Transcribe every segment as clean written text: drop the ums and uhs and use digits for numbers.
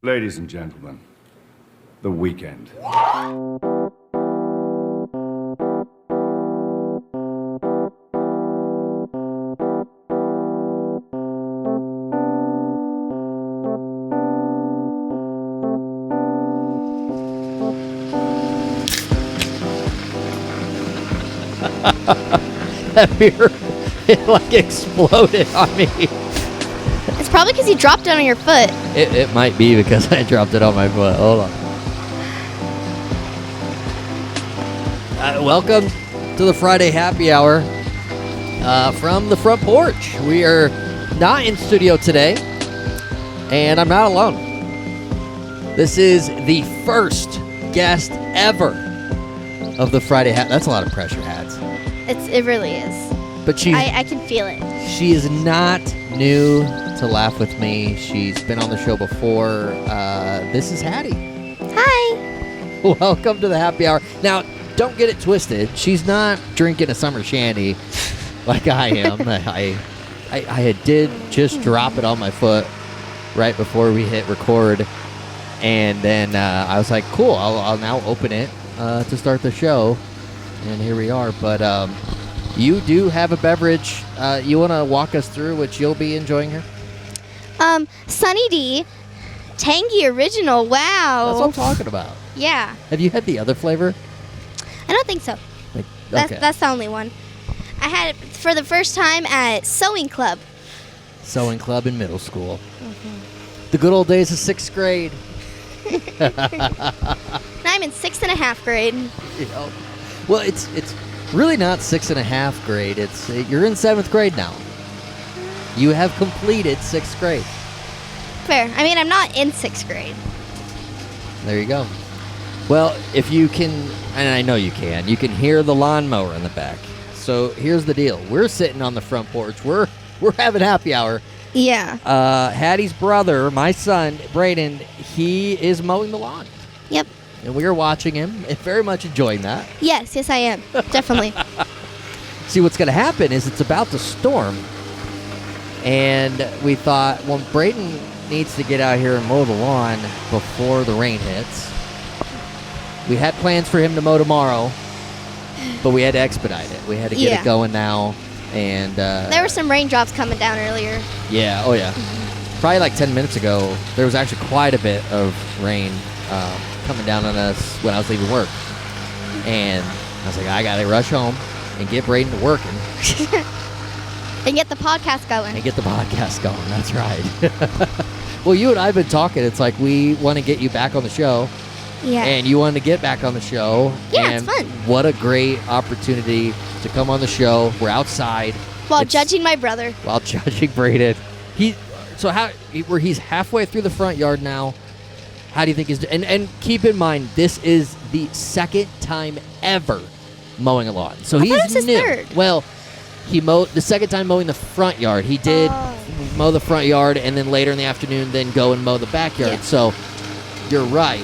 Ladies and gentlemen, the weekend. That beer, it like exploded on me. It's probably because you dropped it on your foot. It might be because I dropped it on my foot. Hold on. Welcome to the Friday happy hour from the front porch. We are not in studio today, and I'm not alone. This is the first guest ever of the Friday happy. That's a lot of pressure, Hads. It really is. But I can feel it. She is not new to Laugh With Me. She's been on the show before. This is Haddie. Hi. Welcome to the happy hour. Now, don't get it twisted. She's not drinking a summer shandy like I am. I did just drop it on my foot right before we hit record. And then I was like, cool, I'll now open it to start the show. And here we are. But you do have a beverage. You want to walk us through what you'll be enjoying here? Sunny D, Tangy Original. Wow. That's what I'm talking about. Yeah. Have you had the other flavor? I don't think so. Okay. That's the only one. I had it for the first time at Sewing Club. Sewing club in middle school. Mm-hmm. The good old days of 6th grade. Now I'm in 6th and a half grade. Well, it's really not 6th and a half grade. You're in 7th grade now. You have completed 6th grade. Fair. I mean, I'm not in 6th grade. There you go. Well, if you can, and I know you can hear the lawnmower in the back. So here's the deal. We're sitting on the front porch. We're having happy hour. Yeah. Haddie's brother, my son, Braden, he is mowing the lawn. Yep. And we are watching him and very much enjoying that. Yes, I am. Definitely. See, what's going to happen is it's about to storm. And we thought, well, Braden needs to get out here and mow the lawn before the rain hits. We had plans for him to mow tomorrow, but we had to expedite it. We had to get it going now. And there were some raindrops coming down earlier. Yeah, oh yeah. Probably like 10 minutes ago, there was actually quite a bit of rain coming down on us when I was leaving work. And I was like, I got to rush home and get Braden to working. And get the podcast going. That's right. Well, you and I have been talking. It's like we want to get you back on the show. Yeah. And you wanted to get back on the show. Yeah, and it's fun. What a great opportunity to come on the show. We're outside. While judging my brother. While judging Braden. He's halfway through the front yard now. How do you think he's doing? And keep in mind, this is the second time ever mowing a lawn. So he's thought it was his new. third. Well, he mowed the second time mowing the front yard. He did mow the front yard and then later in the afternoon then go and mow the backyard. Yeah. So you're right.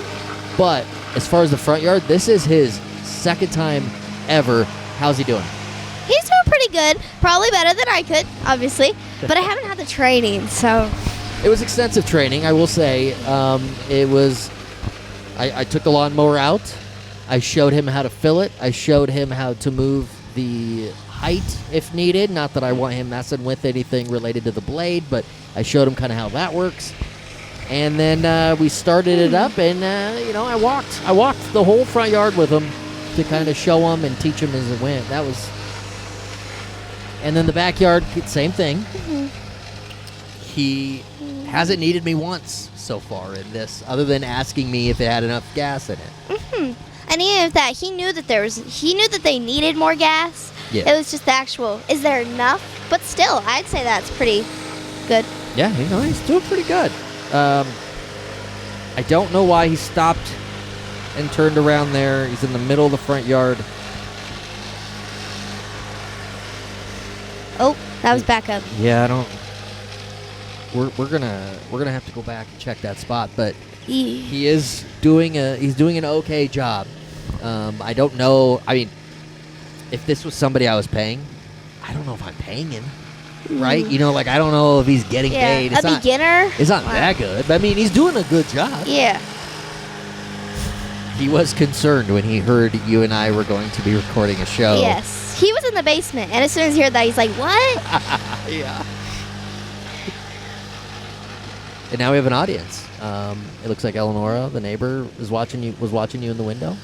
But as far as the front yard, this is his second time ever. How's he doing? He's doing pretty good. Probably better than I could, obviously. But I haven't had the training, so. It was extensive training, I will say. It was. I took the lawnmower out. I showed him how to fill it. I showed him how to move the height if needed. Not that I want him messing with anything related to the blade, but I showed him kind of how that works. And then we started it up, and I walked the whole front yard with him to kind of show him and teach him as it went. That was. And then the backyard, same thing. Mm-hmm. He hasn't needed me once so far in this, other than asking me if it had enough gas in it. Mm-hmm. And even that, he knew that they needed more gas. Yeah. It was just the actual, is there enough? But still, I'd say that's pretty good. Yeah, he's doing pretty good. I don't know why he stopped and turned around there. He's in the middle of the front yard. Oh, that was back up. Yeah, I don't. We're gonna have to go back and check that spot, but he's doing an okay job. I don't know. I mean, if this was somebody I was paying, I don't know if I'm paying him. right? You know, like I don't know if he's getting paid. A beginner. It's not that good. But I mean, he's doing a good job. Yeah. He was concerned when he heard you and I were going to be recording a show. Yes. He was in the basement, and as soon as he heard that, he's like, "What?" Yeah. And now we have an audience. It looks like Eleonora, the neighbor, was watching you in the window.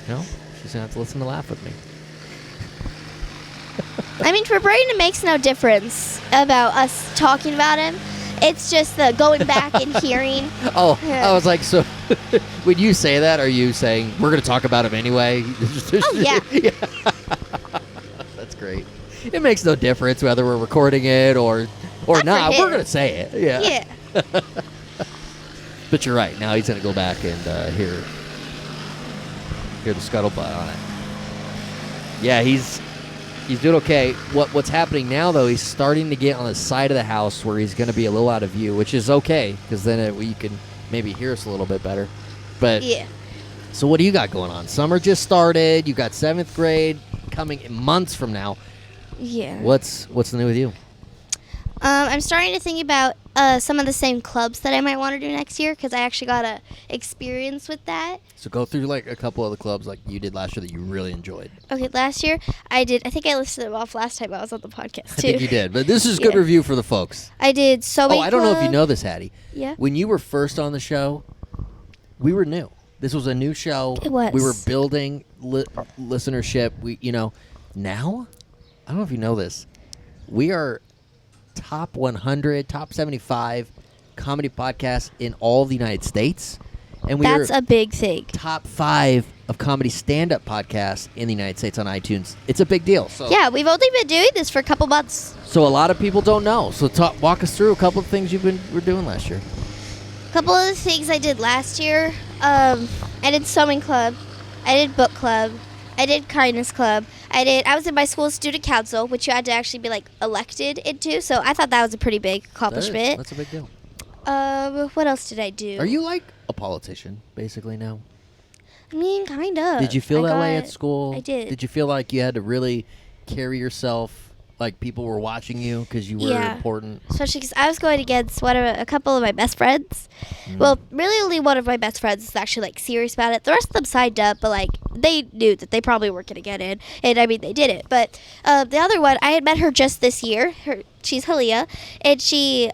You know, she's gonna have to listen to laugh with me. I mean, for Brayden, it makes no difference about us talking about him. It's just the going back and hearing. Oh, Yeah. I was like, so when you say that, are you saying we're going to talk about him anyway? Oh, yeah. That's great. It makes no difference whether we're recording it or not. We're going to say it. Yeah. Yeah. But you're right. Now he's going to go back and hear the scuttlebutt on it. Yeah, he's doing okay. What's happening now, though, he's starting to get on the side of the house where he's going to be a little out of view, which is okay because then you can maybe hear us a little bit better. But Yeah. So what do you got going on? Summer just started. You got 7th grade coming in months from now. Yeah. What's new with you? I'm starting to think about some of the same clubs that I might want to do next year because I actually got a experience with that. So go through like a couple of the clubs like you did last year that you really enjoyed. Okay, last year I think I listed them off last time I was on the podcast too. I think you did, but this is good Yeah. review for the folks. I did sewing. I don't know if you club. know this, Haddie. Yeah. When you were first on the show, we were new. This was a new show. It was. We were building listenership. Now, I don't know if you know this. We are top 100, top 75 comedy podcasts in all of the United States. And That's a big thing. top 5 of comedy stand-up podcasts in the United States on iTunes. It's a big deal. So, Yeah, we've only been doing this for a couple months. So a lot of people don't know. So walk us through a couple of things were doing last year. A couple of the things I did last year, I did sewing club, I did book club, I did kindness club, I was in my school student council, which you had to actually be like elected into, so I thought that was a pretty big accomplishment. That's a big deal. What else did I do? Are you like a politician, basically, now? I mean, kind of. Did you feel that way at school? I did. Did you feel like you had to really carry yourself like people were watching you because you were Yeah. important? Especially because I was going against a couple of my best friends. Well, really only one of my best friends is actually like serious about it. The rest of them signed up, but like they knew that they probably weren't going to get in. And I mean, they did it. But the other one, I had met her just this year. She's Halia. And she...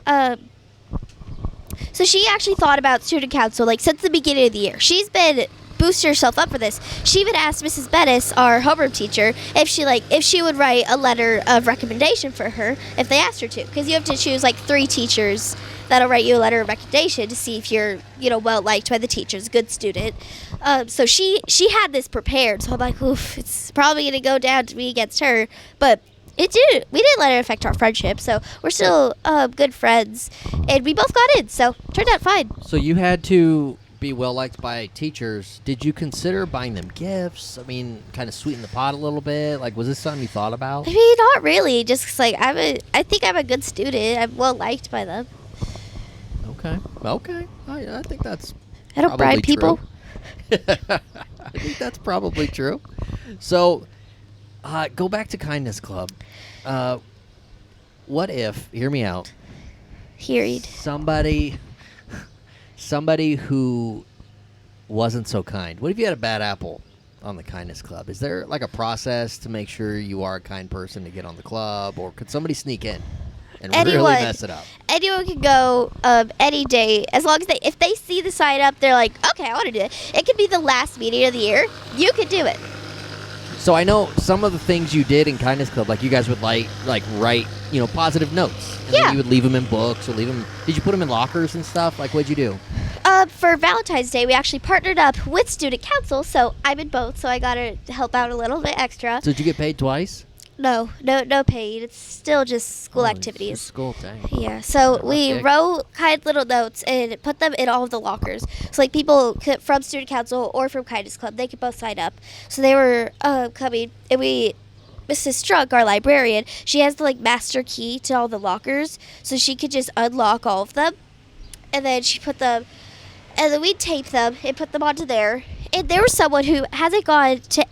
So she actually thought about student council like since the beginning of the year. She's been boosting herself up for this. She even asked Mrs. Bettis, our homeroom teacher, if she would write a letter of recommendation for her if they asked her to, because you have to choose like 3 teachers that'll write you a letter of recommendation to see if you're well liked by the teachers, good student. So she had this prepared. So I'm like, oof, it's probably gonna go down to me against her, but. We didn't let it affect our friendship, so we're still good friends, and we both got in, so turned out fine. So you had to be well liked by teachers. Did you consider buying them gifts? I mean, kind of sweeten the pot a little bit. Like, was this something you thought about? I mean, not really. Just 'cause, like I think I'm a good student. I'm well liked by them. Okay. I think that's. I don't bribe people. I think that's probably true. So, go back to Kindness Club. What if? Hear me out. Hearied. Somebody who wasn't so kind. What if you had a bad apple on the Kindness Club? Is there like a process to make sure you are a kind person to get on the club, or could somebody sneak in and really mess it up? Anyone can go any day as long as if they see the sign up, they're like, okay, I want to do it. It could be the last meeting of the year. You could do it. So I know some of the things you did in Kindness Club, like you guys would write, positive notes. And then you would leave them in books or leave them. Did you put them in lockers and stuff? Like, what'd you do? For Valentine's Day, we actually partnered up with Student Council, so I'm in both, so I got to help out a little bit extra. So did you get paid twice? No paid. It's still just school activities. Just school thing. Yeah, so we gig. wrote kind little notes and put them in all of the lockers. So like people from Student Council or from Kindness Club, they could both sign up. So they were coming, and Mrs. Strunk, our librarian, she has the like master key to all the lockers, so she could just unlock all of them, and then she put them, and then we'd tape them and put them onto there. And there was someone who hasn't gone to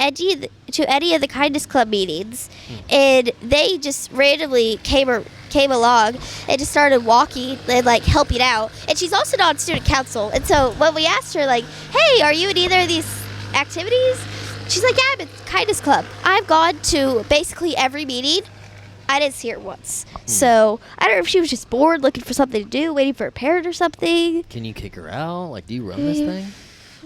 to any of the Kindness Club meetings, and they just randomly came along and just started walking and like helping out. And she's also not on student council. And so when we asked her like, "Hey, are you in either of these activities?" She's like, "Yeah, I'm in Kindness Club. I've gone to basically every meeting. I didn't see her once." So I don't know if she was just bored, looking for something to do, waiting for a parent or something. Can you kick her out? Like, do you run this thing?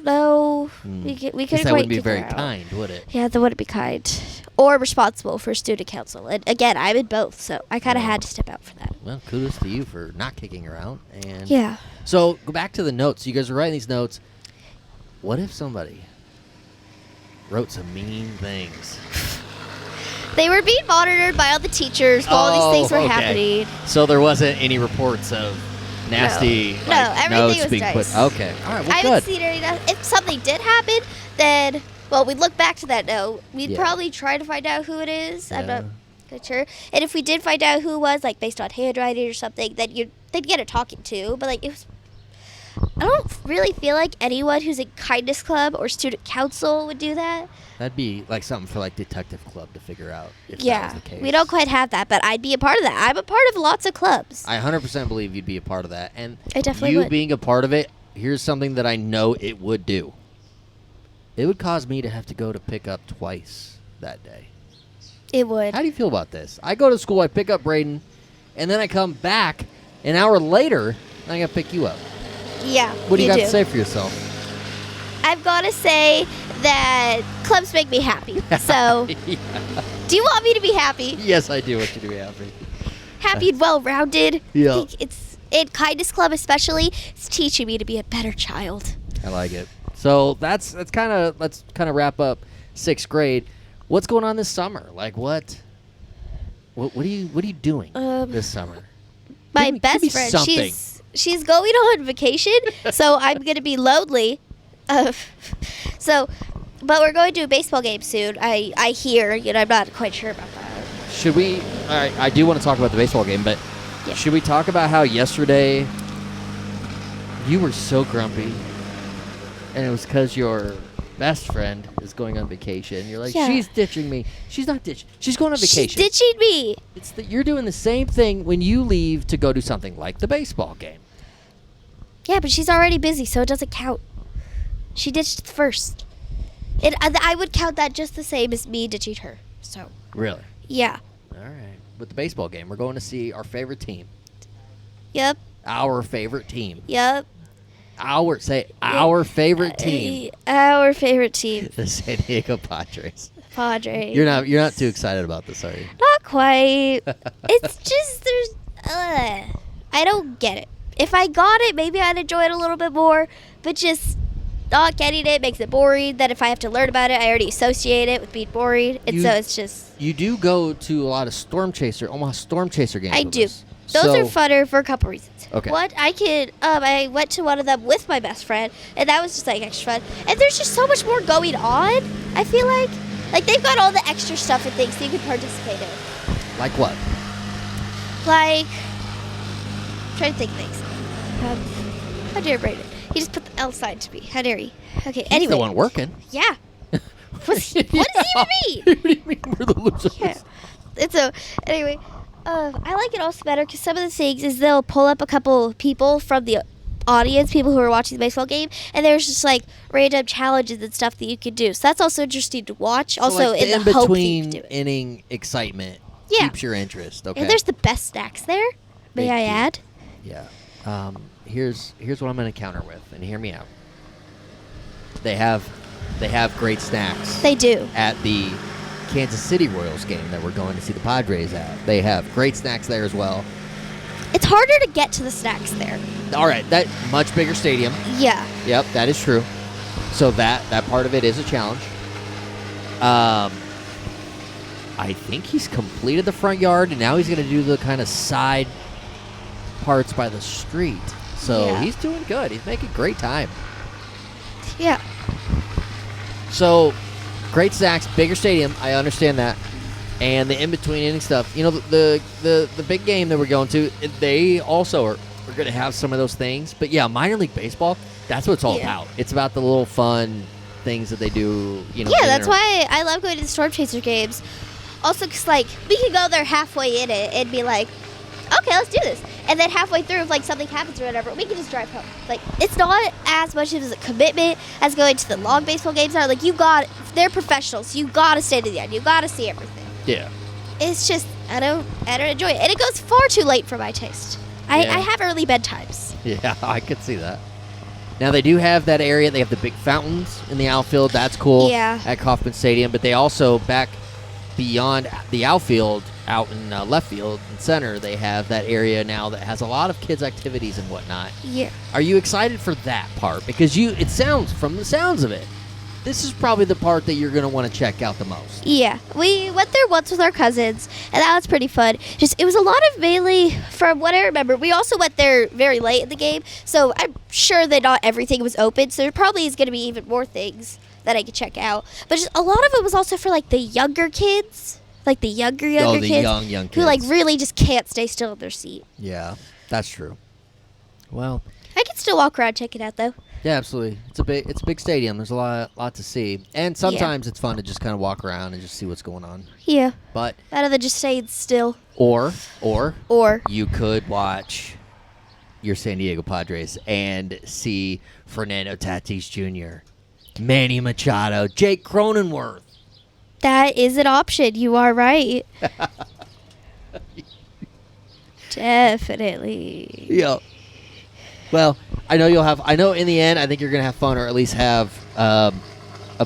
No, we Guess couldn't that quite wouldn't be kick her very out. kind, would it? Yeah, that wouldn't be kind. Or responsible for student council. And again, I'm in both, so I kind of had to step out for that. Well, kudos to you for not kicking her out. And Yeah. So go back to the notes. You guys are writing these notes. What if somebody wrote some mean things? They were being monitored by all the teachers while all these things were happening. So there wasn't any reports of nasty No, everything notes was being nice. put. Okay, all right, well, I good. haven't seen any. If something did happen, then, well, we'd look back to that note. We'd Yeah. probably try to find out who it is. I'm Yeah. not quite sure. And if we did find out who it was, like based on handwriting or something, then they'd get a talking to. But like, it was. I don't really feel like anyone who's in Kindness Club or student council would do that. That'd be like something for like Detective Club to figure out if that Yeah, was the case. we don't quite have that, but I'd be a part of that. I'm a part of lots of clubs. I 100% believe you'd be a part of that. And I definitely you would. being a part of it, here's something that I know it would do. It would cause me to have to go to pick up twice that day. It would. How do you feel about this? I go to school, I pick up Braden, and then I come back an hour later, and I got to pick you up. Yeah. What do you got do. to say for yourself? I've got to say that clubs make me happy. So, do you want me to be happy? Yes, I do want you to be happy. Happy and well-rounded. Yeah. I think it's in Kindness Club especially. It's teaching me to be a better child. I like it. So let's kind of wrap up 6th grade. What's going on this summer? Like what are you doing this summer? My Give me best friend, something. she's going on vacation, so I'm gonna be lonely. But we're going to a baseball game soon. I hear. I'm not quite sure about that. Should we? All right, I do want to talk about the baseball game, but Yeah. should we talk about how yesterday you were so grumpy, and it was because your best friend is going on vacation. You're like, Yeah. she's ditching me. She's not ditching. She's going on vacation. She's ditching me. It's that you're doing the same thing when you leave to go do something like the baseball game. Yeah, but she's already busy, so it doesn't count. She ditched first. I would count that just the same as me ditching her. So, Really? yeah. All right. With the baseball game, we're going to see our favorite team. Yep. Our favorite team. Yep. Our favorite team. Our favorite team. The San Diego Padres. Padres. You're not too excited about this, are you? Not quite. It's just I don't get it. If I got it, maybe I'd enjoy it a little bit more. But just not getting it makes it boring. Then if I have to learn about it, I already associate it with being boring, and so it's just. You do go to a lot of Omaha Storm Chaser games. I with do. us. Those So- are funner for a couple reasons. Okay. One, I went to one of them with my best friend, and that was just like extra fun. And there's just so much more going on. I feel like they've got all the extra stuff and things that you can participate in. Like what? Like, I'm trying to think of things. How dare Brayden? He just put the L side to me. How dare he? Okay. He's anyway. the one working. Yeah. What does he even mean? What do you mean we're the losers? Yeah. And so, anyway, I like it also better because some of the things is they'll pull up a couple people from the audience, people who are watching the baseball game, and there's just like random challenges and stuff that you can do. So that's also interesting to watch. So, Also, like, in the hope that you in-between can do it. inning excitement Yeah. keeps your interest. Okay. And there's the best snacks there. May Big I key. add? Yeah. Here's what I'm going to counter with, and hear me out. They have great snacks They do. at the Kansas City Royals game that we're going to see the Padres at. They have great snacks there as well. It's harder to get to the snacks there. All right, that much bigger stadium. Yeah. Yep, that is true. So that part of it is a challenge. I think he's completed the front yard, and now he's going to do the kind of side parts by the street. So Yeah. he's doing good. He's making great time. Yeah. So great snacks, bigger stadium. I understand that, and the in between inning stuff. You know, the big game that we're going to, they also are going to have some of those things. But yeah, minor league baseball. That's what it's all Yeah. about. It's about the little fun things that they do. Yeah, in that's or- why I love going to the Storm Chaser games. Also, because, like, we can go there halfway in it and be like, okay, let's do this. And then halfway through, if, like, something happens or whatever, we can just drive home. Like, it's not as much of a commitment as going to the long baseball games are. Like, they're professionals. You got to stay to the end. You got to see everything. Yeah. It's just, I don't enjoy it. And it goes far too late for my taste. I have early bedtimes. Yeah, I could see that. Now, they do have that area. They have the big fountains in the outfield. That's cool. Yeah. At Kauffman Stadium. But they also, back beyond the outfield, out in left field and center, they have that area now that has a lot of kids' activities and whatnot. Yeah. Are you excited for that part? Because it sounds, from the sounds of it, this is probably the part that you're going to want to check out the most. Yeah, we went there once with our cousins, and that was pretty fun. It was a lot of mainly, from what I remember, we also went there very late in the game, so I'm sure that not everything was open, so there probably is going to be even more things that I could check out. But just a lot of it was also for, like, the younger kids, like the younger the kids, young kids. who, like, really just can't stay still in their seat. Yeah, that's true. Well, I can still walk around, check it out, though. yeah, absolutely. It's a big stadium. There's a lot to see, and sometimes it's fun to just kind of walk around and just see what's going on. Yeah, But rather than just staying still. or Or you could watch your San Diego Padres and see Fernando Tatis Jr., Manny Machado, Jake Cronenworth. that is an option. You are right. Definitely. Yeah. Well, I know in the end, I think you're going to have fun, or at least have a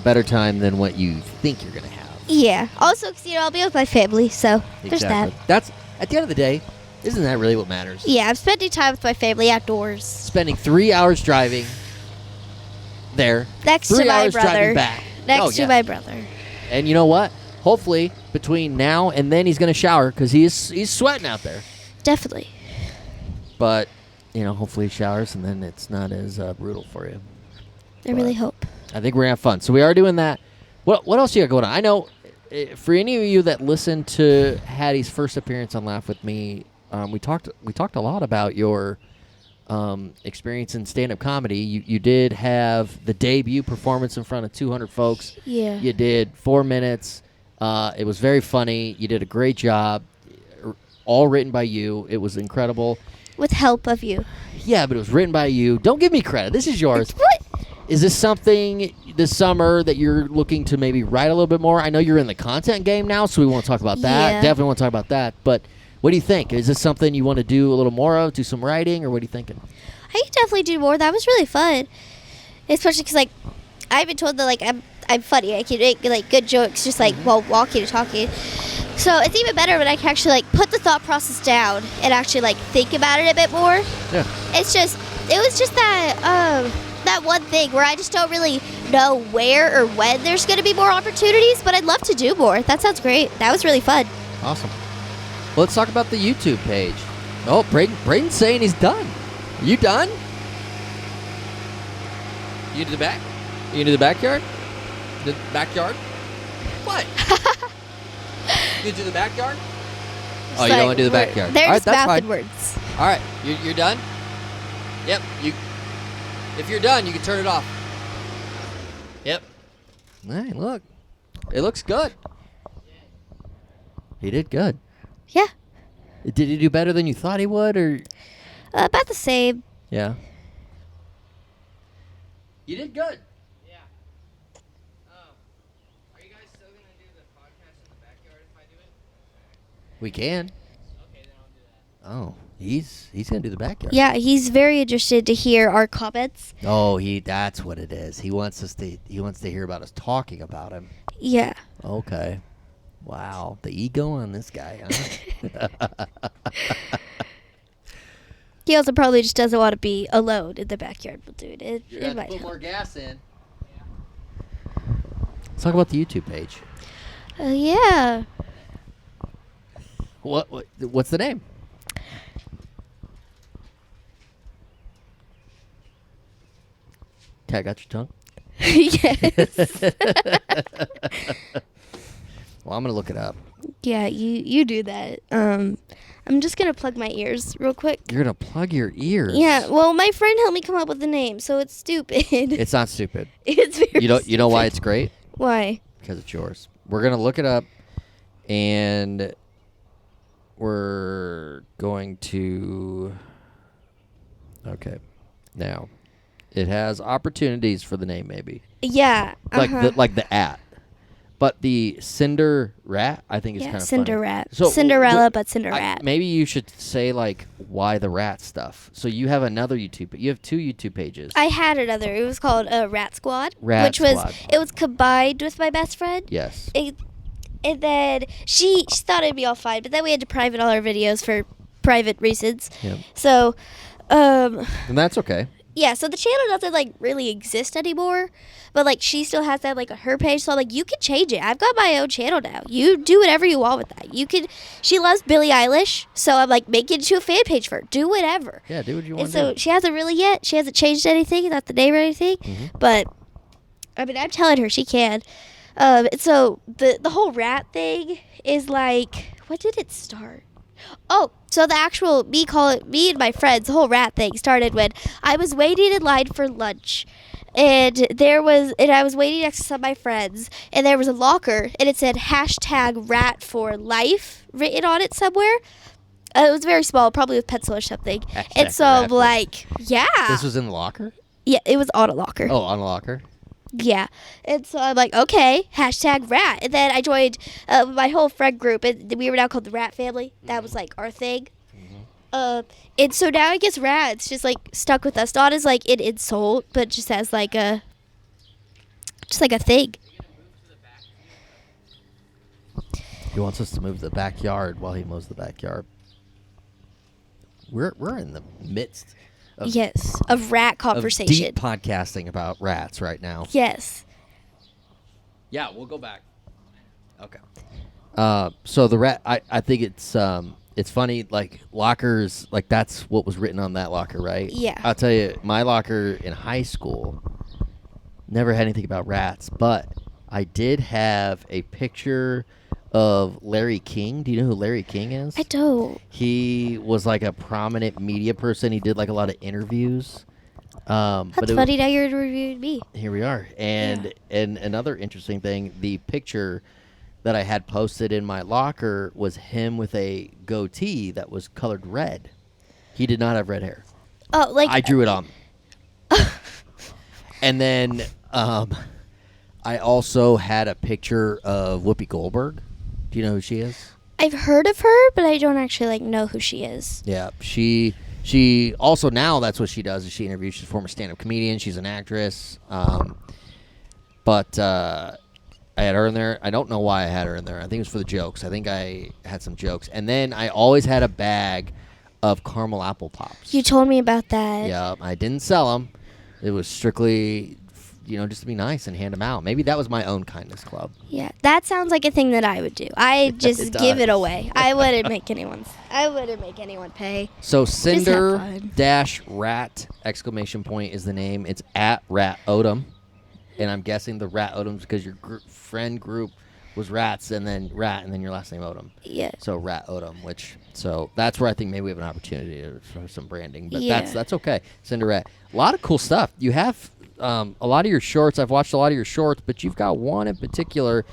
better time than what you think you're going to have. Yeah. Also, because, I'll be with my family, so there's that. That's, at the end of the day, isn't that really what matters? Yeah, I'm spending time with my family outdoors. Spending 3 hours driving there. Next to 3 my hours brother. driving back. Next to my brother. And you know what? Hopefully, between now and then, he's going to shower, because he's sweating out there. Definitely. But, hopefully he showers, and then it's not as brutal for you. I really hope. I think we're going to have fun. So we are doing that. What else you got going on? I know, for any of you that listened to Haddie's first appearance on Laugh With Me, we talked a lot about your experience in stand-up comedy. You did have the debut performance in front of 200 folks. Yeah. You did 4 minutes. It was very funny. You did a great job. All written by you. It was incredible. With help of you. Yeah, but it was written by you. Don't give me credit. This is yours. What? Is this something this summer that you're looking to maybe write a little bit more? I know you're in the content game now, so we want to talk about that. Yeah. Definitely want to talk about that. But what do you think? Is this something you want to do a little more of, do some writing, or what are you thinking? I could definitely do more. That was really fun. Especially because, I've been told that, I'm funny. I can make, good jokes just, while walking and talking. So it's even better when I can actually, put the thought process down and actually, think about it a bit more. Yeah. It was just that one thing where I just don't really know where or when there's going to be more opportunities, but I'd love to do more. That sounds great. That was really fun. Awesome. Well, let's talk about the YouTube page. Oh, Braden's saying he's done. Are you done? You to the back? You to the backyard? The backyard? What? You to the backyard? Oh, you don't want to do the backyard. They're All right, just that's mouthing fine. words. All right, you're done? Yep. If you're done, you can turn it off. Yep. Hey, look. It looks good. He did good. Yeah. Did he do better than you thought he would, or? About the same. Yeah. You did good. Yeah. Are you guys still gonna do the podcast in the backyard if I do it? We can. Okay, then I'll do that. Oh, he's gonna do the backyard. Yeah, he's very interested to hear our comments. Oh, that's what it is. He wants to hear about us talking about him. Yeah. Okay. Wow, the ego on this guy, huh? He also probably just doesn't want to be alone in the backyard. We'll do it. You're It gonna might put help. more gas in. Let's talk about the YouTube page. Yeah. What's the name? Cat got your tongue? Yes. Well, I'm gonna look it up. Yeah, you do that. I'm just gonna plug my ears real quick. You're gonna plug your ears. Yeah, well, my friend helped me come up with the name, so it's stupid. It's not stupid. It's very You know why it's great? Why? Because it's yours. We're gonna look it up, and we're going to. Okay, now it has opportunities for the name, maybe Yeah. like the at, but the Cinder Rat I think is kind of Cinder funny. Rat. So Cinderella, but Cinder Rat. Maybe you should say like why the rat stuff. So you have another YouTube, but you have 2 YouTube pages. I had another. It was called Rat Squad, Rat which was Squad. it was combined with my best friend. Yes. And then she thought it'd be all fine, but then we had to private all our videos for private reasons. Yep. So, And that's okay. yeah. So the channel doesn't like really exist anymore, but like she still has that like on her page. So like you can change it. I've got my own channel now. You do whatever you want with that. You can. She loves Billie Eilish, so I'm like make it into a fan page for her. Do whatever. Yeah, do what you want And to so do. she hasn't really yet. She hasn't changed anything, not the name or anything. Mm-hmm. But I mean, I'm telling her she can. So the whole rat thing is like, when did it start? Oh, so the actual me and my friends, the whole rat thing started when I was waiting in line for lunch. And I was waiting next to some of my friends, and there was a locker, and it said #rat4life written on it somewhere. It was very small, probably with pencil or something. And so I'm #rat4. like, yeah. This was in the locker? Yeah, it was on a locker. Oh, on a locker? Yeah. And so I'm like, okay, #rat. And then I joined my whole friend group, and we were now called the Rat Family. That was like our thing. And so now I guess rat, it's just like stuck with us. Not as like an insult, but just as like a thing. He wants us to move to the backyard while he mows the backyard. We're in the midst of, Yes, of rat of conversation. deep podcasting about rats right now. Yes. Yeah, we'll go back. Okay. So the rat, I think it's funny, like lockers, like that's what was written on that locker, right? Yeah. I'll tell you, my locker in high school never had anything about rats, but I did have a picture of Larry King. Do you know who Larry King is? I don't. He was like a prominent media person. He did like a lot of interviews. But That's funny now you're reviewing me. here we are. And another interesting thing, the picture that I had posted in my locker was him with a goatee that was colored red. He did not have red hair. Oh, like I drew it on. And then I also had a picture of Whoopi Goldberg. Do you know who she is? I've heard of her, but I don't actually like know who she is. Yeah, she also now that's what she does is she interviews. She's a former stand-up comedian. She's an actress. But I had her in there. I don't know why I had her in there. I think it was for the jokes. I think I had some jokes. And then I always had a bag of caramel apple pops. You told me about that. Yeah, I didn't sell them. It was strictly, just to be nice and hand them out. Maybe that was my own kindness club. Yeah, that sounds like a thing that I would do. I just It give it does. away. I wouldn't make anyone pay. So have Cinder fun. dash rat exclamation point is the name. It's at Rat Odem. And I'm guessing the Rat Odems because your friend group was rats and then rat and then your last name Odem. Yeah. So Rat Odem, so that's where I think maybe we have an opportunity for some branding. But Yeah. that's okay. Cinder Rat. A lot of cool stuff. You have a lot of your shorts. I've watched a lot of your shorts, but you've got one in particular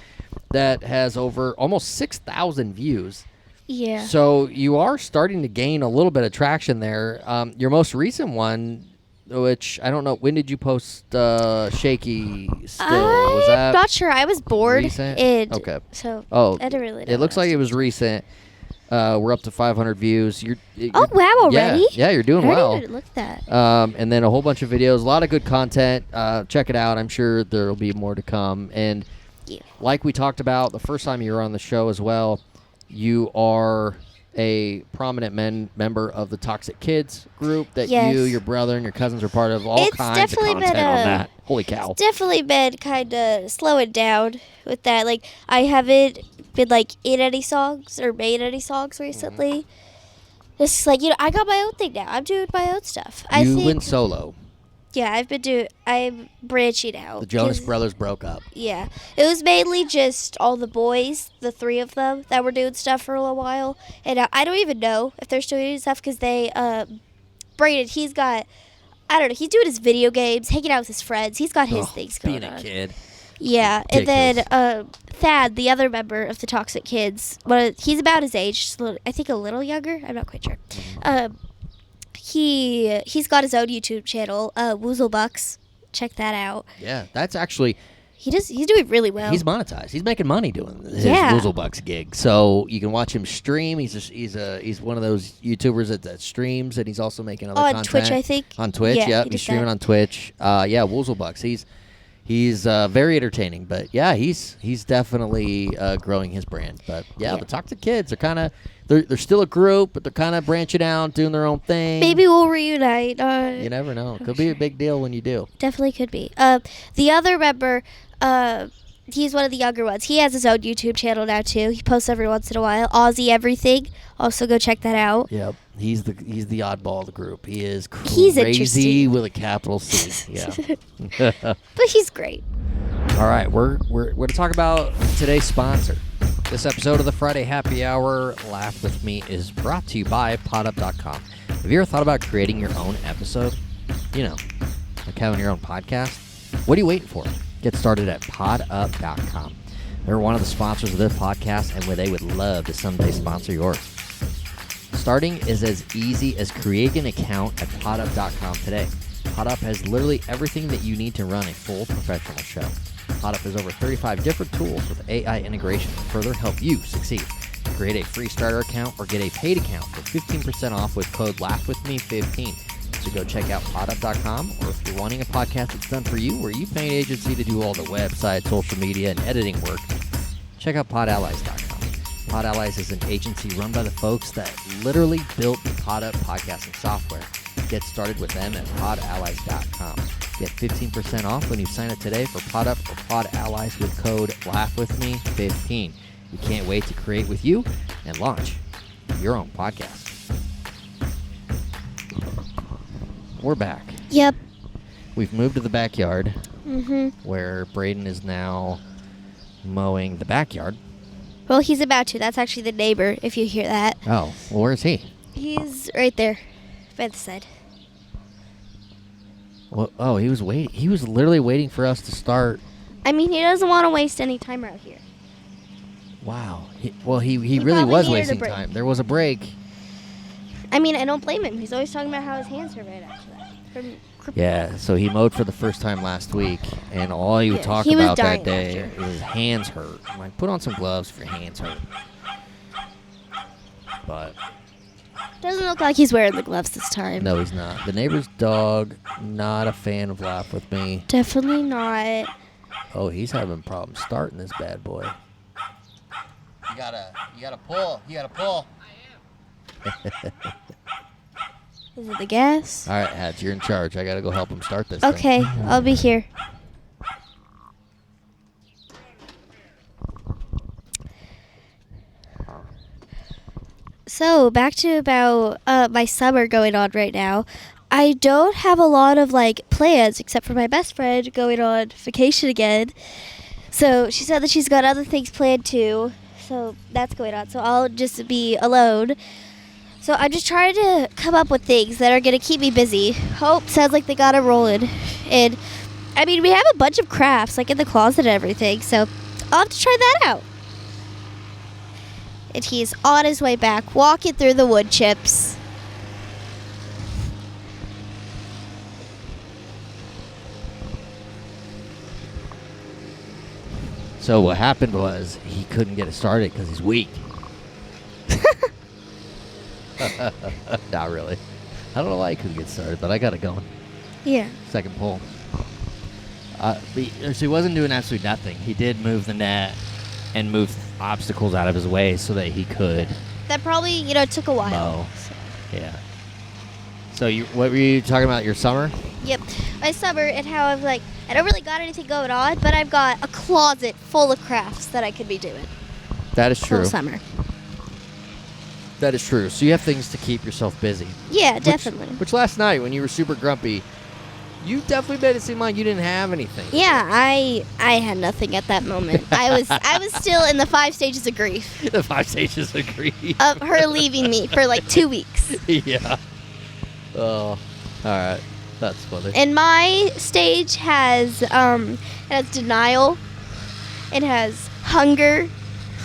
that has over almost 6,000 views. Yeah. So you are starting to gain a little bit of traction there. Your most recent one, which I don't know, when did you post Shaky Still? Was I'm that not sure. I was bored. recent? And Okay. So Oh, I don't really know. it looks like it was recent. We're up to 500 views. Oh, wow, already? Yeah, you're doing I well. didn't even look at that. And then a whole bunch of videos, a lot of good content. Check it out. I'm sure there will be more to come. And Yeah. like we talked about the first time you were on the show as well, you are a prominent member of the Toxic Kids group that Yes. you, your brother, and your cousins are part of. All It's kinds of definitely content been on a- that. Holy cow. Definitely been kind of slowing down with that. Like, I haven't been, like, in any songs or made any songs recently. It's like, I got my own thing now. I'm doing my own stuff. I You think, went solo. Yeah, I'm branching out. The Jonas 'cause- Brothers broke up. Yeah. It was mainly just all the boys, the three of them, that were doing stuff for a little while. And I don't even know if they're still doing stuff because Brayden, I don't know, he's doing his video games, hanging out with his friends. He's got his things going Being on. a kid. Yeah. Ridiculous. And then Thad, the other member of the Toxic Kids, he's about his age, just I think a little younger. I'm not quite sure. He's got his own YouTube channel, Woozlebucks. Check that out. Yeah, that's actually He's doing really well. he's monetized. He's making money doing his Yeah. Woozlebucks gig. So you can watch him stream. He's one of those YouTubers that streams, and he's also making other on content. Twitch, I think. On Twitch, Yeah, yeah, he he's does streaming that. on Twitch. Yeah, Woozlebucks. He's very entertaining, but yeah, he's definitely growing his brand. But yeah, Yeah. the Toxic Kids are kind of they're still a group, but they're kind of branching out, doing their own thing. Maybe we'll reunite. You never know. Could be a big deal when you do. Definitely could be. The other member, he's one of the younger ones. He has his own YouTube channel now too. He posts every once in a while. Aussie Everything. Also go check that out. Yep, he's the oddball of the group. He is He's crazy interesting. with a capital C. Yeah. But he's great. All right, we're going to talk about today's sponsor. This episode of the Friday Happy Hour, Laugh With Me, is brought to you by podup.com. Have you ever thought about creating your own episode? You know, like having your own podcast? What are you waiting for? Get started at podup.com. They're one of the sponsors of this podcast, and they would love to someday sponsor yours. Starting is as easy as creating an account at podup.com today. PodUp has literally everything that you need to run a full professional show. PodUp has over 35 different tools with AI integration to further help you succeed. Create a free starter account or get a paid account for 15% off with code LaughWithMe15. So go check out podup.com, or if you're wanting a podcast that's done for you, where you pay an agency to do all the website, social media, and editing work, check out podallies.com. PodAllies is an agency run by the folks that literally built the PodUp podcasting software. Get started with them at podallies.com. Get 15% off when you sign up today for PodUp or PodAllies with code LaughWithMe15. We can't wait to create with you and launch your own podcast. We're back. Yep. We've moved to the backyard Mhm. where Brayden is now mowing the backyard. Well, he's about to. That's actually the neighbor. If you hear that, Oh, well, where is he? he's right there, by the side. Well, oh, he was waiting. He was literally waiting for us to start. I mean, he doesn't want to waste any time out here. Wow. He really probably was needed a wasting break. time. There was a break. I mean, I don't blame him. He's always talking about how his hands hurt right after that. Yeah, so he mowed for the first time last week, and all he would Yeah, talk he was about that dying day after. was his hands hurt. I'm like, put on some gloves if your hands hurt. But Doesn't look like he's wearing the gloves this time. no, he's not. The neighbor's dog, not a fan of Laugh With Me. Definitely not. Oh, he's having problems starting this bad boy. You gotta pull. You gotta pull. Is it the gas? All right, Hatch, you're in charge. I gotta go help him start this thing. Okay, I'll be here. So back to about my summer going on right now. I don't have a lot of like plans except for my best friend going on vacation again. So she said that she's got other things planned too. So that's going on. So I'll just be alone. So I'm just trying to come up with things that are going to keep me busy. Hope sounds like they got it rolling. And I mean, we have a bunch of crafts like in the closet and everything. So I'll have to try that out. And he's on his way back, walking through the wood chips. So what happened was he couldn't get it started because he's weak. Not really. I don't know why he couldn't get started, but I got it going. Yeah. Second pull. So he wasn't doing absolutely nothing. He did move the net and move obstacles out of his way so that he could That probably, took a while. mow. Yeah. So what were you talking about? Your summer? Yep. My summer and how I don't really got anything going on, but I've got a closet full of crafts that I could be doing. That is true. Full summer. That is true. So you have things to keep yourself busy. Yeah, definitely. Which last night when you were super grumpy, You definitely made it seem like you didn't have anything. Yeah, I had nothing at that moment. I was still in the 5 stages of grief The 5 stages of grief. of her leaving me for like 2 weeks. Yeah. Oh, all right. That's funny. And my stage has it has denial. It has hunger.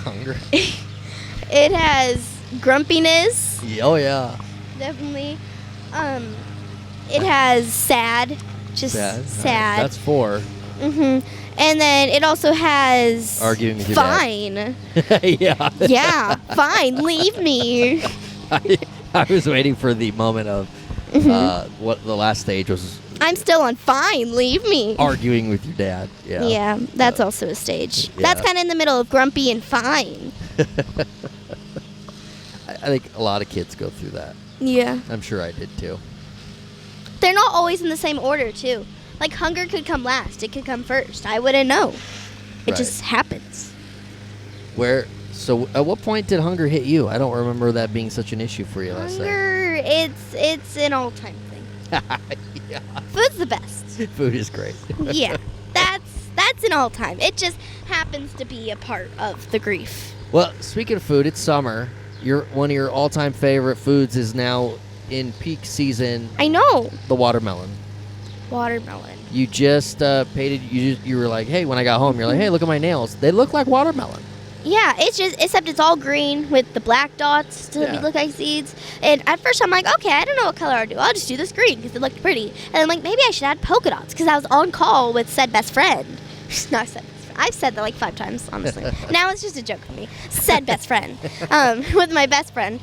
Hunger. It has grumpiness. Oh, yeah. Definitely. It has sad. Just Sad. All right. sad. That's 4. And then it also has Arguing with your dad. fine. Yeah. Yeah, fine. Leave me. I was waiting for the moment of what the last stage was. I'm still on fine. Leave me. Arguing with your dad. Yeah. Yeah, that's also a stage. Yeah. That's kind of in the middle of grumpy and fine. I think a lot of kids go through that. Yeah. I'm sure I did too. They're not always in the same order, too. Like, hunger could come last. It could come first. I wouldn't know. It Right. just happens. So at what point did hunger hit you? I don't remember that being such an issue for you last night. Hunger, it's an all-time thing. Yeah. Food's the best. Food is great. Yeah. That's an all-time. It just happens to be a part of the grief. Well, speaking of food, it's summer. One of your all-time favorite foods is now in peak season, I know. the watermelon. Watermelon. You just you were like, hey, when I got home, you're like, hey, look at my nails. They look like watermelon. Yeah, it's just, except it's all green with the black dots to Yeah. look like seeds. And at first I'm like, okay, I don't know what color I'll do. I'll just do this green because it looked pretty. And I'm like, maybe I should add polka dots because I was on call with said best friend. Not said best friend. I've said that like 5 times, honestly. Now it's just a joke for me. Said best friend. With my best friend.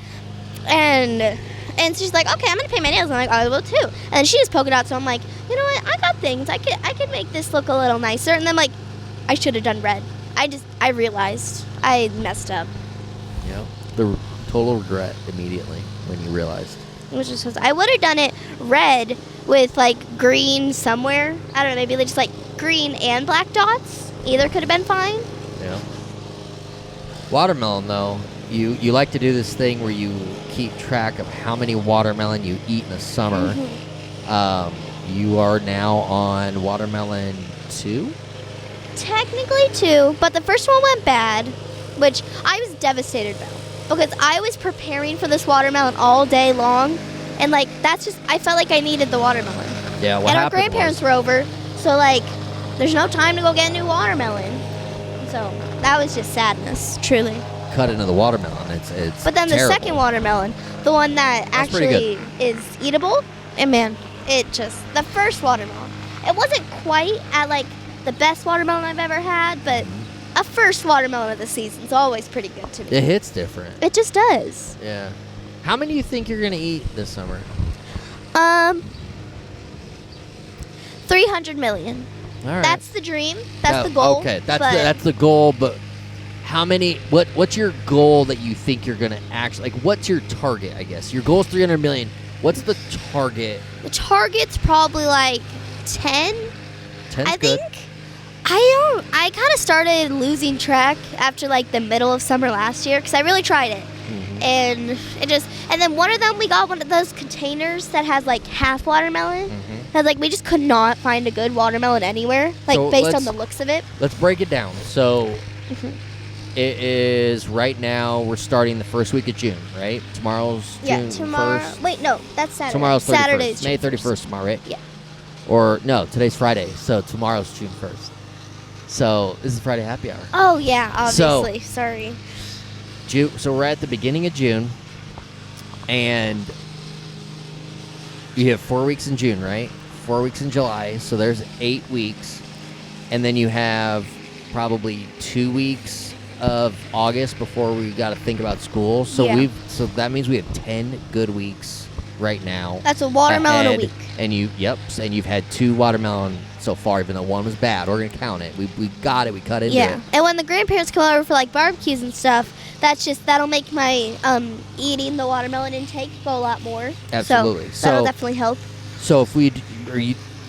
And she's like, okay, I'm going to paint my nails. And I'm like, I will too. And she has polka dots. So I'm like, you know what? I got things. I could make this look a little nicer. And then like, I should have done red. I realized I messed up. Yeah. The total regret immediately when you realized. Which is, I would have done it red with like green somewhere. I don't know, maybe just like green and black dots. Either could have been fine. Yeah. Watermelon, though, you like to do this thing where you keep track of how many watermelon you eat in the summer. You are now on watermelon 2? Technically 2, but the first one went bad, which I was devastated about because I was preparing for this watermelon all day long, and like that's just I felt like I needed the watermelon. Yeah, what and our happened grandparents was, were over, so like there's no time to go get new watermelon. So that was just sadness, truly. cut into the watermelon. It's But then the terrible. second watermelon, the one that That's pretty actually is eatable, and man, the first watermelon, it wasn't quite at like the best watermelon I've ever had, but a first watermelon of the season is always pretty good to me. It hits different. It just does. Yeah. How many do you think you're gonna eat this summer? 300 million. All right. That's the dream. That's the goal. Okay, but that's the goal. But how many? What's your goal that you think you're gonna actually like? What's your target? I guess your goal is 300 million. What's the target? the target's probably like 10. 10's I good. think. I kind of started losing track after like the middle of summer last year because I really tried it. Mhm. And then one of them, we got one of those containers that has like half watermelon. Mhm. And like we just could not find a good watermelon anywhere, like So based on let's- the looks of it. Let's break it down. So Mhm. it is right now. We're starting the first week of June, right? Tomorrow's Yeah, June tomorrow. 1st. Wait, no, that's Saturday. Tomorrow's 31st. Saturday's May June 31st tomorrow, right? Yeah. Or no, today's Friday, so tomorrow's June 1st. So this is Friday happy hour. Oh yeah, So- obviously. Sorry. So we're at the beginning of June, and you have 4 weeks in June, right? 4 weeks in July, so there's 8 weeks, and then you have probably 2 weeks of August before we got to think about school. So Yeah. so that means we have 10 good weeks right now. That's a watermelon ahead, a week. And and you've had 2 watermelon so far, even though one was bad. We're gonna count it. We got it. We cut into Yeah. it. And when the grandparents come over for like barbecues and stuff, that'll make my eating the watermelon intake go a lot more. Absolutely. So that'll definitely help. So if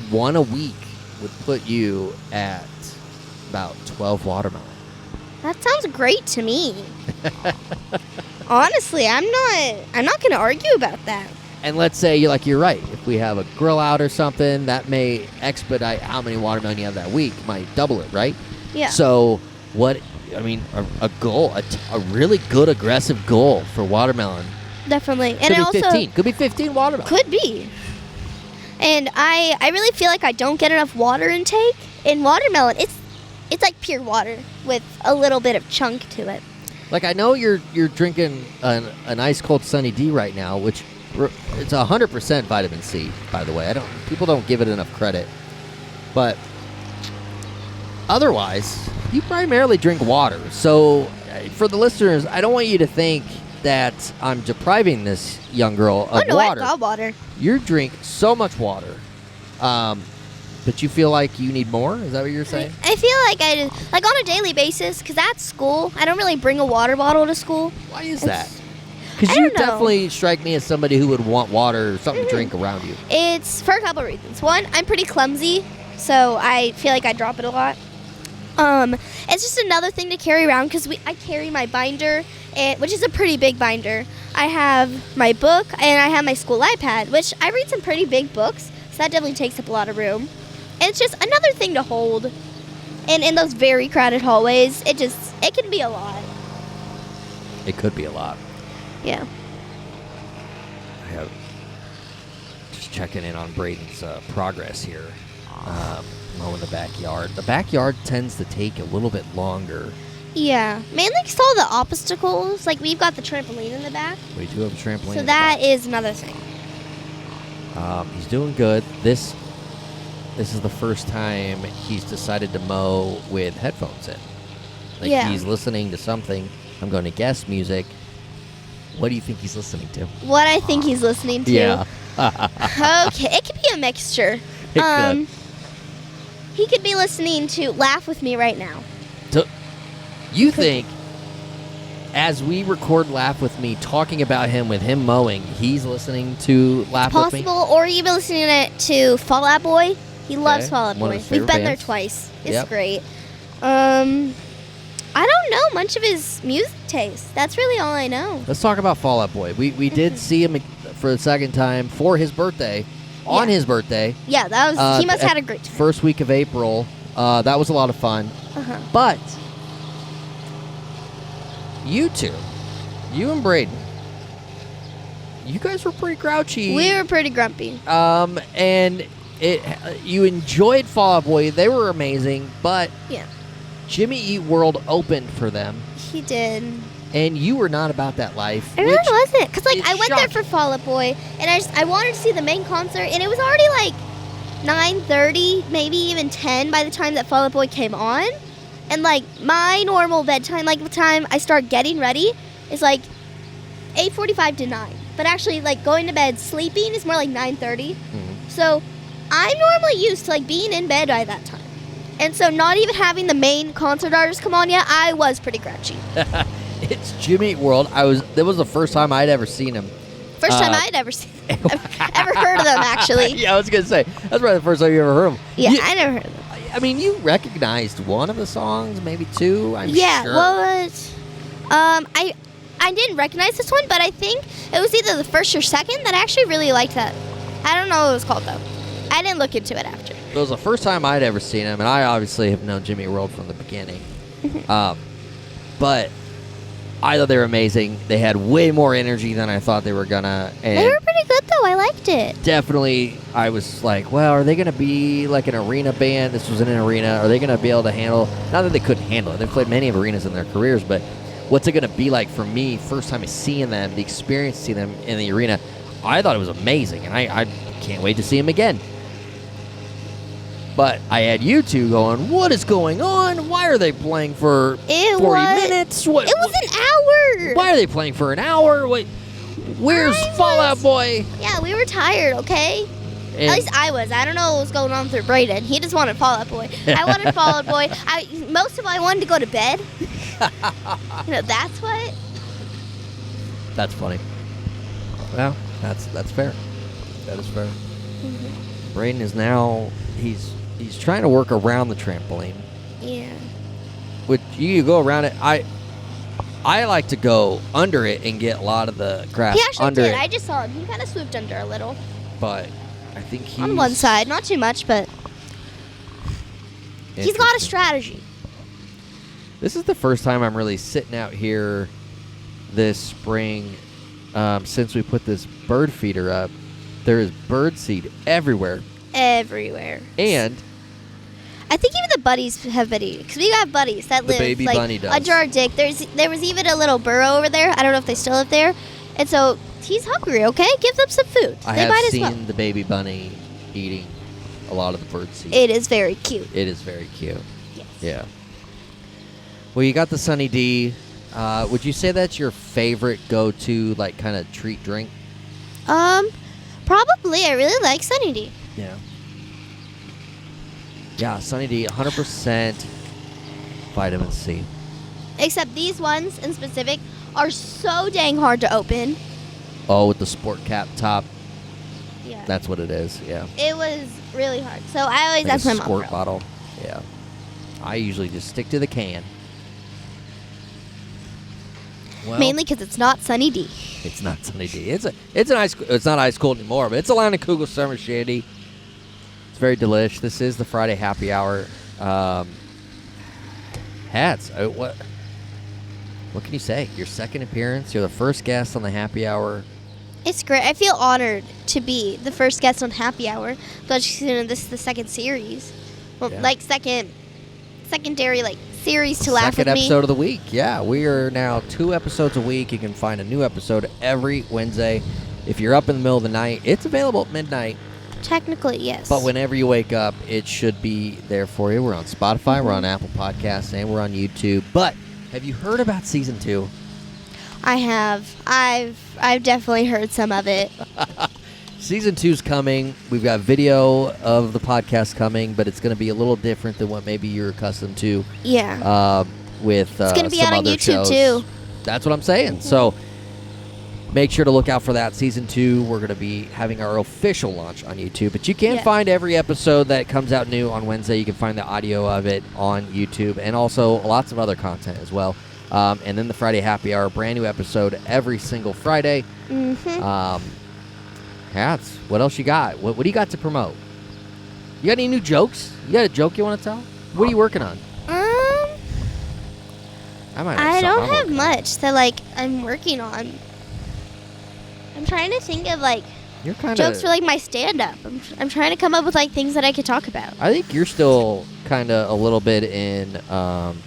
one a week would put you at about 12 watermelon. That sounds great to me. Honestly, I'm not gonna argue about that. And let's say you're right. If we have a grill out or something, that may expedite how many watermelon you have that week. Might double it, right? Yeah. So a goal, a really good aggressive goal for watermelon. Definitely. Could And be it also 15. Could be 15 watermelon. could be. And I really feel like I don't get enough water intake. In watermelon, it's like pure water with a little bit of chunk to it. Like I know you're drinking an ice cold Sunny D right now, which it's 100% vitamin C. By the way, people don't give it enough credit, but otherwise, you primarily drink water. So for the listeners, I don't want you to think that I'm depriving this young girl of water. I love water. You drink so much water, but you feel like you need more? Is that what you're saying? I feel like I just, like on a daily basis, because at school, I don't really bring a water bottle to school. Why is It's- that? Because I you don't know. definitely strike me as somebody who would want water or something to drink around you. It's for a couple reasons. One, I'm pretty clumsy, so I feel like I drop it a lot. It's just another thing to carry around because I carry my binder, which is a pretty big binder. I have my book and I have my school iPad, which I read some pretty big books, so that definitely takes up a lot of room. And it's just another thing to hold. And in those very crowded hallways, it can be a lot. It could be a lot. Yeah. I have just checking in on Braden's progress here. Mowing the backyard. The backyard tends to take a little bit longer. Yeah. Mainly because all the obstacles. Like, we've got the trampoline in the back. We do have a trampoline. So in the that back. is another thing. He's doing good. This is the first time he's decided to mow with headphones in. Like Yeah. he's listening to something. I'm going to guess music. What do you think he's listening to? What I think he's listening to. Yeah. Okay, it could be a mixture. It could. He could be listening to Laugh With Me right now. So, you think, as we record Laugh With Me, talking about him with him mowing, he's listening to Laugh With Me? Possible, or you've been listening to Fall Out Boy. He loves Fall Out one of Boy. his We've favorite been there bands. twice. It's Yep. great. I don't know much of his music taste. That's really all I know. Let's talk about Fall Out Boy. We did see him for the second time for his birthday, on Yeah. his birthday. Yeah, that was. He must have at had a great time. First week of April. That was a lot of fun. Uh-huh. But you two, you and Braden, you guys were pretty grouchy. We were pretty grumpy. And you enjoyed Fall Out Boy. They were amazing, but Yeah, Jimmy Eat World opened for them, he did. and you were not about that life. I really which wasn't, because like is I went there shocking. for Fall Out Boy, and I wanted to see the main concert, and it was already like 9:30, maybe even 10 by the time that Fall Out Boy came on, and like my normal bedtime, like the time I start getting ready, is like 8:45 to 9. But actually, like going to bed, sleeping is more like 9:30. So I'm normally used to like being in bed by that time, and so not even having the main concert artist come on yet, I was pretty grouchy. It's Jimmy Eat World. That was the first time I'd ever seen him. First time I'd ever seen, ever heard of them, actually. Yeah, I was gonna say that's probably the first time you ever heard him. Yeah, You- I never heard of them. I mean, you recognized one of the songs, maybe two. I'm Yeah, sure. what was? I didn't recognize this one, but I think it was either the first or second that I actually really liked that. I don't know what it was called though. I didn't look into it after. It was the first time I'd ever seen him, and I obviously have known Jimmy Eat World from the beginning. But I thought they were amazing. They had way more energy than I thought they were gonna, and They were pretty good though. I liked it. definitely I was like, well, are they going to be like an arena band? This was in an arena. Are they going to be able to handle, not that they couldn't handle it, they've played many arenas in their careers, but what's it going to be like for me, first time seeing them, the experience seeing them in the arena? I thought it was amazing, and I can't wait to see them again. But I had you two going, what is going on? Why are they playing for 40 minutes? What, It was an hour. Why are they playing for an hour? Wait, where's I Fall Out was- Boy? Yeah, we were tired. Okay. And- At least I was. I don't know what was going on with Braden. He just wanted Fall Out Boy. I wanted Fall Out Boy. Most of all, I wanted to go to bed. That's what. That's funny. Well, that's fair. That is fair. Braden is now he's trying to work around the trampoline, Yeah. which you go around it. I like to go under it and get a lot of the grass He actually under did. it. I just saw him. He kind of swooped under a little. But I think he's... On one side. Not too much, but he's got a Interesting. strategy. This is the first time I'm really sitting out here this spring since we put this bird feeder up. There is bird seed everywhere. Everywhere. And I think even the bunnies have been eating. Because we have bunnies that The live baby like bunny does. under our dick. There was even a little burrow over there. I don't know if they still live there. And so he's hungry, okay? Give them some food. I They have might as seen well. the baby bunny eating a lot of the bird seed. It is very cute. It is very cute. Yes. Yeah. Well, you got the Sunny D. Would you say that's your favorite go-to, like, kind of treat drink? Probably. I really like Sunny D. Yeah. Yeah, Sunny D, 100% vitamin C. Except these ones in specific are so dang hard to open. Oh, with the sport cap top. Yeah. That's what it is, yeah. It was really hard. So I always Like ask a my mom. squirt for it. bottle. Yeah. I usually just stick to the can. Well, Mainly because it's not Sunny D. it's not Sunny D. It's not ice cold anymore, but it's a line of Kugel Summer Shandy. It's very delish. This is the Friday happy hour. Hats. What can you say? Your second appearance. You're the first guest on the happy hour. It's great. I feel honored to be the first guest on Happy Hour. But this is the second series. Well, Yeah. like secondary like series to laugh Second with me. episode of the week. Yeah, we are now 2 episodes a week. You can find a new episode every Wednesday. If you're up in the middle of the night, it's available at midnight. Technically, yes. But whenever you wake up, it should be there for you. We're on Spotify, we're on Apple Podcasts, and we're on YouTube. But have you heard about season 2? I have. I've definitely heard some of it. Season 2's coming. We've got video of the podcast coming, but it's going to be a little different than what maybe you're accustomed to. Yeah. With It's gonna be some out on other YouTube, shows. too. That's what I'm saying. So make sure to look out for that. Season 2, we're going to be having our official launch on YouTube. But you can Yeah. find every episode that comes out new on Wednesday. You can find the audio of it on YouTube and also lots of other content as well. And then the Friday happy hour, brand new episode every single Friday. Mm-hmm. Hats, what else you got? What do you got to promote? You got any new jokes? You got a joke you want to tell? What are you working on? I might have I something don't I'm have working on. much that I'm working on. I'm trying to think of You're kind jokes of. for my stand-up. I'm trying to come up with things that I could talk about. I think you're still kind of a little bit in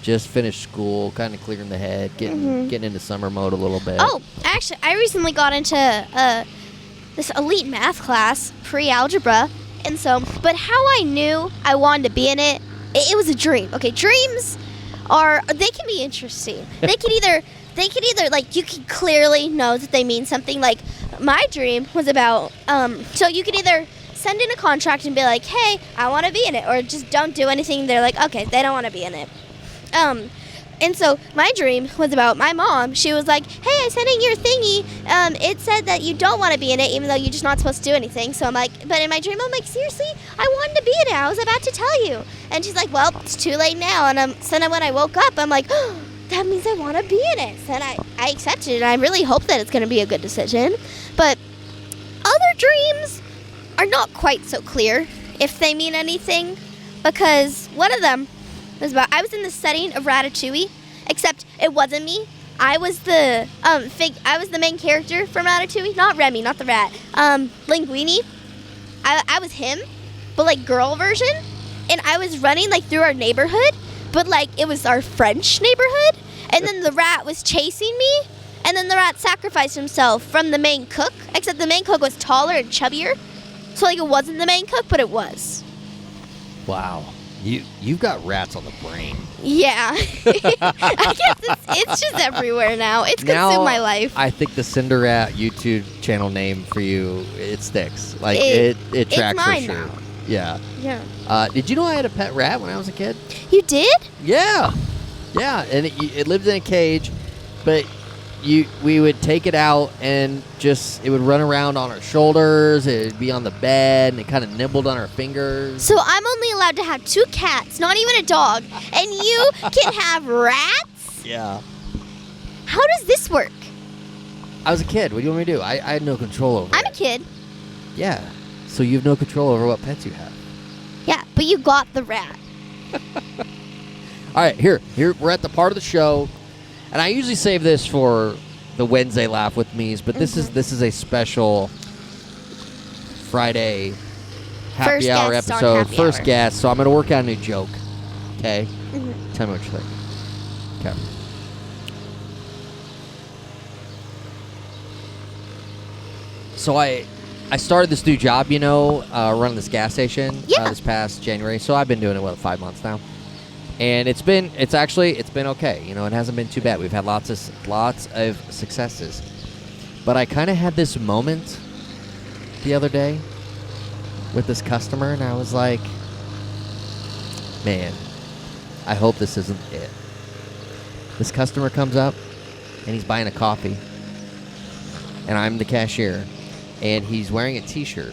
just finished school, kind of clearing the head, getting into summer mode a little bit. Oh, actually, I recently got into this elite math class, pre-algebra, and so. But how I knew I wanted to be in it, it was a dream. Okay, dreams they can be interesting. They can either you can clearly know that they mean something. Like my dream was about so you could either send in a contract and be like, hey, I want to be in it, or just don't do anything. They're like, okay, they don't want to be in it. And so my dream was about my mom. She was like, hey, I sent in your thingy. It said that you don't want to be in it, even though you're just not supposed to do anything. So I'm like, but in my dream, I'm like, seriously? I wanted to be in it. I was about to tell you. And she's like, well, it's too late now. And so then when I woke up, I'm like, oh, that means I want to be in it. So then I accepted it. And I really hope that it's going to be a good decision. But other dreams are not quite so clear if they mean anything. Because one of them was about, I was in the setting of Ratatouille, except it wasn't me. I was the I was the main character from Ratatouille, not Remy, not the rat. Linguini. I was him, but girl version, and I was running through our neighborhood, but it was our French neighborhood, and then the rat was chasing me, and then the rat sacrificed himself from the main cook, except the main cook was taller and chubbier, so it wasn't the main cook, but it was. Wow. You've got rats on the brain. Yeah. I guess it's just everywhere now. It's consumed my life. I think the Cinderrat YouTube channel name for you, it sticks. It tracks it's mine for sure. now. Yeah. Yeah. Did you know I had a pet rat when I was a kid? You did? Yeah. Yeah, and it lived in a cage, but we would take it out and it would run around on our shoulders, it would be on the bed, and it kind of nibbled on our fingers. So I'm only allowed to have 2 cats, not even a dog, and you can have rats? Yeah. How does this work? I was a kid. What do you want me to do? I had no control over I'm it. a kid. Yeah. So you have no control over what pets you have. Yeah, but you got the rat. All right, here we're at the part of the show, and I usually save this for the Wednesday Laugh with Me's, but this is a special Friday happy First hour guest on episode. Happy First Hour. guest, so I'm gonna work out a new joke. Okay, Mm-hmm. tell me what you think. Okay. So I started this new job, running this gas station Yeah. this past January. So I've been doing it 5 months now, and it's been okay. It hasn't been too bad. We've had lots of successes, but I kind of had this moment the other day with this customer, and I was like, man, I hope this isn't it. This customer comes up, and he's buying a coffee, and I'm the cashier. And he's wearing a T-shirt,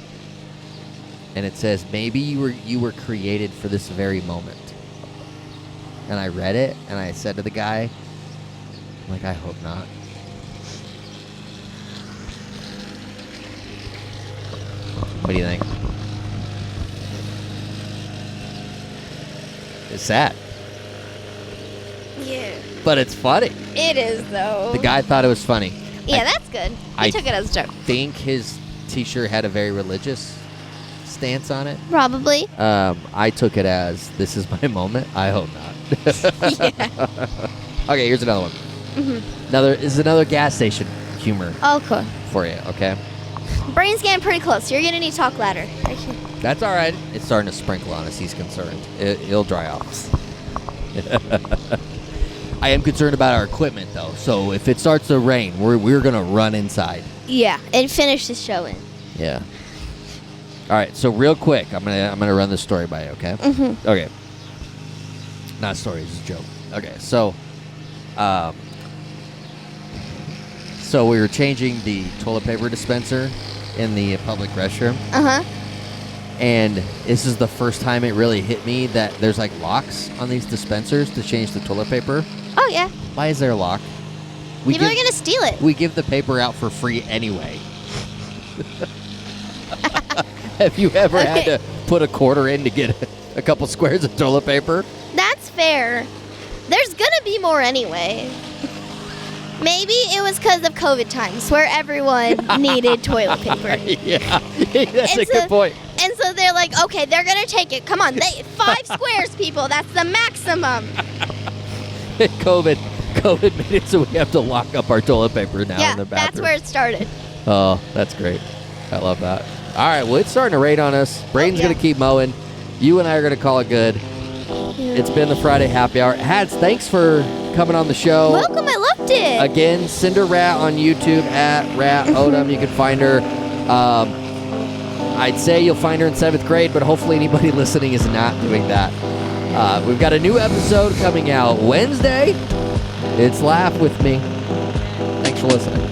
and it says, "Maybe you were created for this very moment." And I read it, and I said to the guy, I'm like, "I hope not." What do you think? It's sad, Yeah. but it's funny. It is, though. The guy thought it was funny. Yeah, that's good. I He took it as a joke. think his T-shirt had a very religious stance on it. Probably. I took it as, this is my moment. I hope not. Yeah. Okay, here's another one. Mm-hmm. This is another gas station humor Oh, cool. for you, okay? Brain's getting pretty close. You're going to need to talk louder. Okay. That's all right. It's starting to sprinkle on us. He's concerned. It'll dry off. I am concerned about our equipment, though. So if it starts to rain, we're going to run inside. Yeah, and finish the show in. Yeah. All right. So real quick, I'm gonna run this story by you. Okay. Mm-hmm. Okay. Not a story. It's a joke. Okay. So, so we were changing the toilet paper dispenser in the public restroom, Uh-huh. and this is the first time it really hit me that there's like locks on these dispensers to change the toilet paper. Oh, yeah. Why is there a lock? People are going to steal it. We give the paper out for free anyway. Have you ever had to put a quarter in to get a couple squares of toilet paper? That's fair. There's going to be more anyway. Maybe it was because of COVID times where everyone needed toilet paper. Yeah, that's And a good point. And so they're like, okay, they're going to take it. Come on, 5 squares, people. That's the maximum. COVID made it so we have to lock up our toilet paper now Yeah, in the bathroom. that's where it started. Oh, that's great. I love that. All right, well, it's starting to rain on us. Brain's yeah. going to keep mowing. You and I are going to call it good. It's been the Friday Happy Hour. Hads, thanks for coming on the show. Welcome, I loved it. Again, Cinder Rat on YouTube at Rat Odem. You can find her. I'd say you'll find her in 7th grade, but hopefully anybody listening is not doing that. We've got a new episode coming out Wednesday. It's Laugh With Me. Thanks for listening.